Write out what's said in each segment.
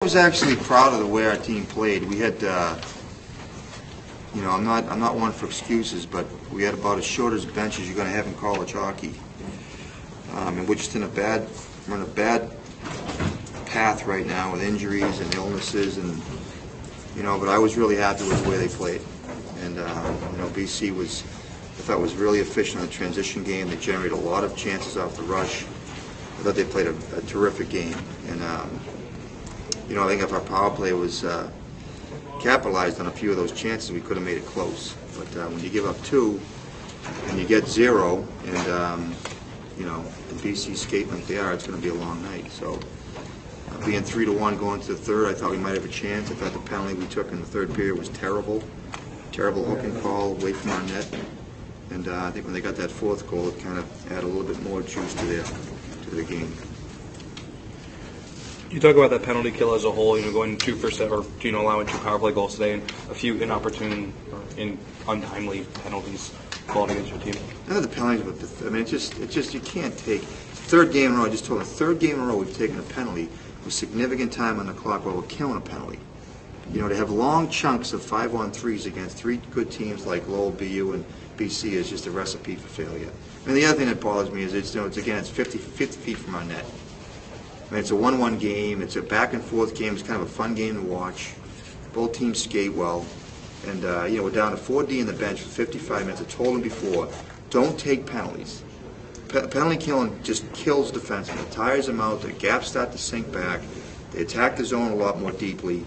I was actually proud of the way our team played. We had, I'm not one for excuses, but we had about as short as bench as you're going to have in college hockey, and we're just we're in a bad path right now with injuries and illnesses, and But I was really happy with the way they played, and BC I thought was really efficient on the transition game. They generated a lot of chances off the rush. I thought they played a terrific game, and I think if our power play was capitalized on a few of those chances, we could have made it close. But when you give up 2 and you get 0, and the BC skate like they are, it's going to be a long night. So being 3-1 going to the third, I thought we might have a chance. I thought the penalty we took in the third period was terrible. Terrible hooking call away from our net. And I think when they got that fourth goal, it kind of added a little bit more juice to the game. You talk about that penalty kill as a whole, going 2 for 7, or allowing 2 power play goals today, and a few inopportune or untimely penalties called against your team. None of the penalties, it's just you can't take third game in a row. I just told them third game in a row we've taken a penalty with significant time on the clock while we're killing a penalty. To have long chunks of 5-on-3s against 3 good teams like Lowell, BU, and BC is just a recipe for failure. The other thing that bothers me is it's 50 feet from our net. It's a 1-1 game. It's a back-and-forth game. It's kind of a fun game to watch. Both teams skate well. And, we're down to 4D in the bench for 55 minutes. I told them before, don't take penalties. Penalty killing just kills defensemen. It tires them out. The gaps start to sink back. They attack the zone a lot more deeply.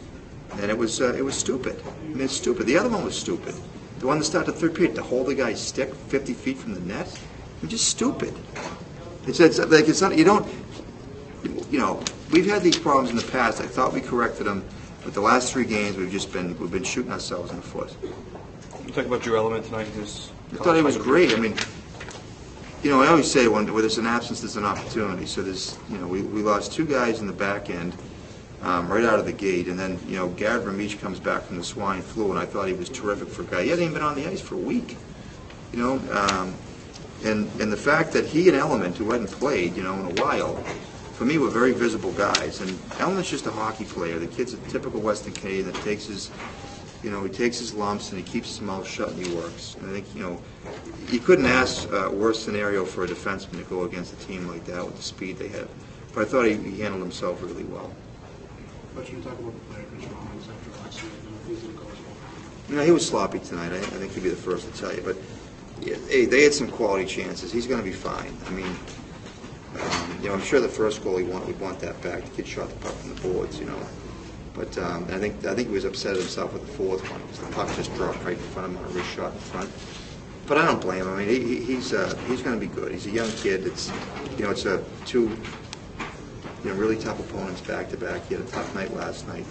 And it was stupid. It's stupid. The other one was stupid. The one that started the third period, to hold the guy's stick 50 feet from the net. Just stupid. It's not, you don't... we've had these problems in the past. I thought we corrected them, but the last 3 games we've been shooting ourselves in the foot. You talk about Drew Element tonight. I thought he was great. I always say where there's an absence, there's an opportunity. So we lost 2 guys in the back end right out of the gate, and then Garrett Vermeech comes back from the swine flu, and I thought he was terrific for a guy. He hadn't even been on the ice for a week. And the fact that he and Element, who hadn't played in a while, for me, were very visible guys. And Element's just a hockey player. The kid's a typical Western Canadian that takes his, he takes his lumps and he keeps his mouth shut and he works. And I think, you couldn't ask a worse scenario for a defenseman to go against a team like that with the speed they have. But I thought he handled himself really well. But you talk about the player Rollins after last night, he's going to go as well. He was sloppy tonight. I think he'd be the first to tell you. But hey, they had some quality chances. He's going to be fine. I'm sure the first goal we'd want that back. The kid shot the puck from the boards, But I think he was upset at himself with the fourth one because the puck just dropped right in front of him on a wrist shot in front. But I don't blame him. He's going to be good. He's a young kid. It's 2 really tough opponents back to back. He had a tough night last night.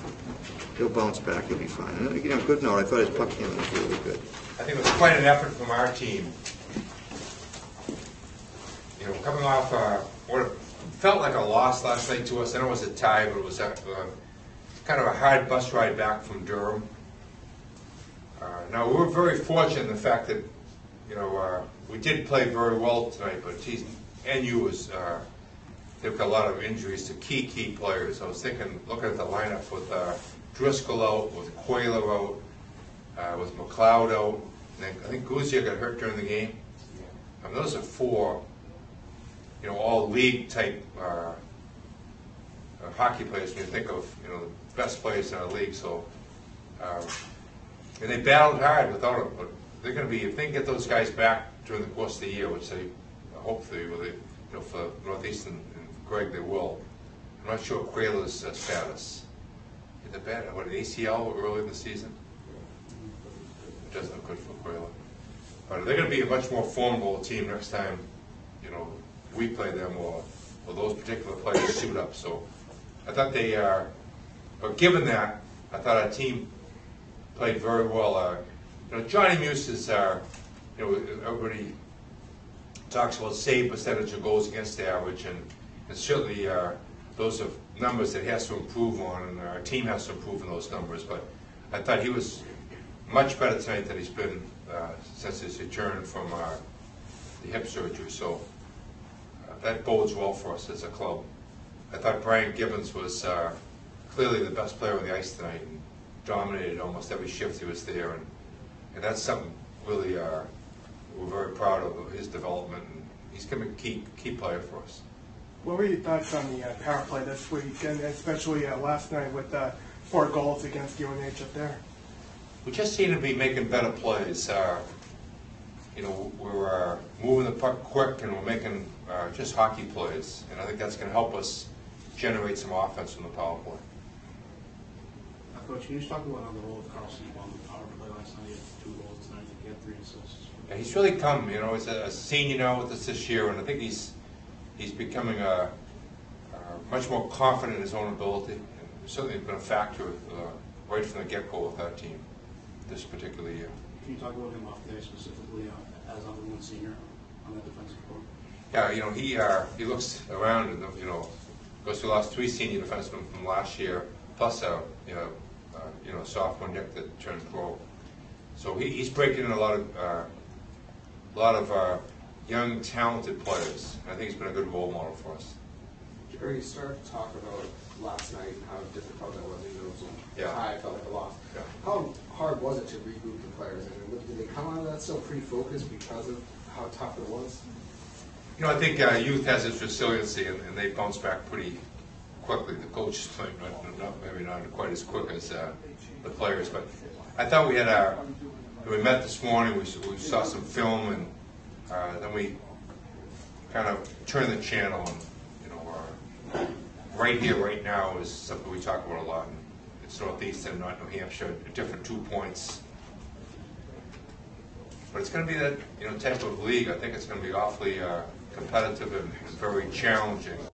He'll bounce back. He'll be fine. And good note. I thought his puck handling was really good. I think it was quite an effort from our team. Coming off what felt like a loss last night to us. I know it was a tie, but it was kind of a hard bus ride back from Durham. Now, we were very fortunate in the fact that, we did play very well tonight, but NU was, they've got a lot of injuries to key players. I was thinking, looking at the lineup with Driscoll out, with Quayler out, with McLeod out, and I think Guzia got hurt during the game. Those are 4, all league type hockey players when you think of, the best players in our league. So, and they battled hard without them, but they're going to be, if they can get those guys back during the course of the year, which they hopefully will, for Northeastern and Greg they will. I'm not sure Quayler's status. Is it bad? What, an ACL early in the season? It doesn't look good for Quayler. But they're going to be a much more formidable team next time, we play them, or those particular players suit up. So I thought they are, but given that, I thought our team played very well. Johnny Muse is everybody talks about save percentage of goals against the average, and certainly those are numbers that he has to improve on, and our team has to improve on those numbers. But I thought he was much better tonight than he's been since his return from the hip surgery. So that bodes well for us as a club. I thought Brian Gibbons was clearly the best player on the ice tonight and dominated almost every shift he was there, and that's something really we're very proud of his development, and he's going to be a key player for us. What were your thoughts on the power play this week, and especially last night with 4 goals against UNH up there? We just seem to be making better plays. You know, we're moving the puck quick, and we're making just hockey plays, and I think that's going to help us generate some offense from the power play. Coach, can you just talk about the role of Carlson on the power play last night? He had 2 goals tonight, he had 3 assists. Yeah, he's really come, you know, he's a senior now with us this year, and I think he's becoming much more confident in his own ability, and certainly been a factor right from the get-go with that team this particular year. Can you talk about him off the ice specifically as number 1 senior on that defensive core? Yeah, you know, he looks around and, you know, goes through the last 3 senior defensemen from last year, plus you know, sophomore Nick that turned pro. So he's breaking in a lot of young, talented players. I think he's been a good role model for us. Jerry, you started to talk about last night and how difficult that was. It was Yeah. high, it felt like a loss. Yeah. How hard was it to regroup the players? I mean, did they come out of that so pretty focused because of how tough it was? You know, I think youth has its resiliency, and they bounce back pretty quickly. The coaches might maybe not quite as quick as the players, but I thought we had we met this morning, we saw some film, and then we kind of turned the channel, and you know, right here, right now is something we talk about a lot. And it's Northeastern, not New Hampshire, different 2 points. But it's going to be that, you know, type of league. I think it's going to be awfully competitive and very challenging.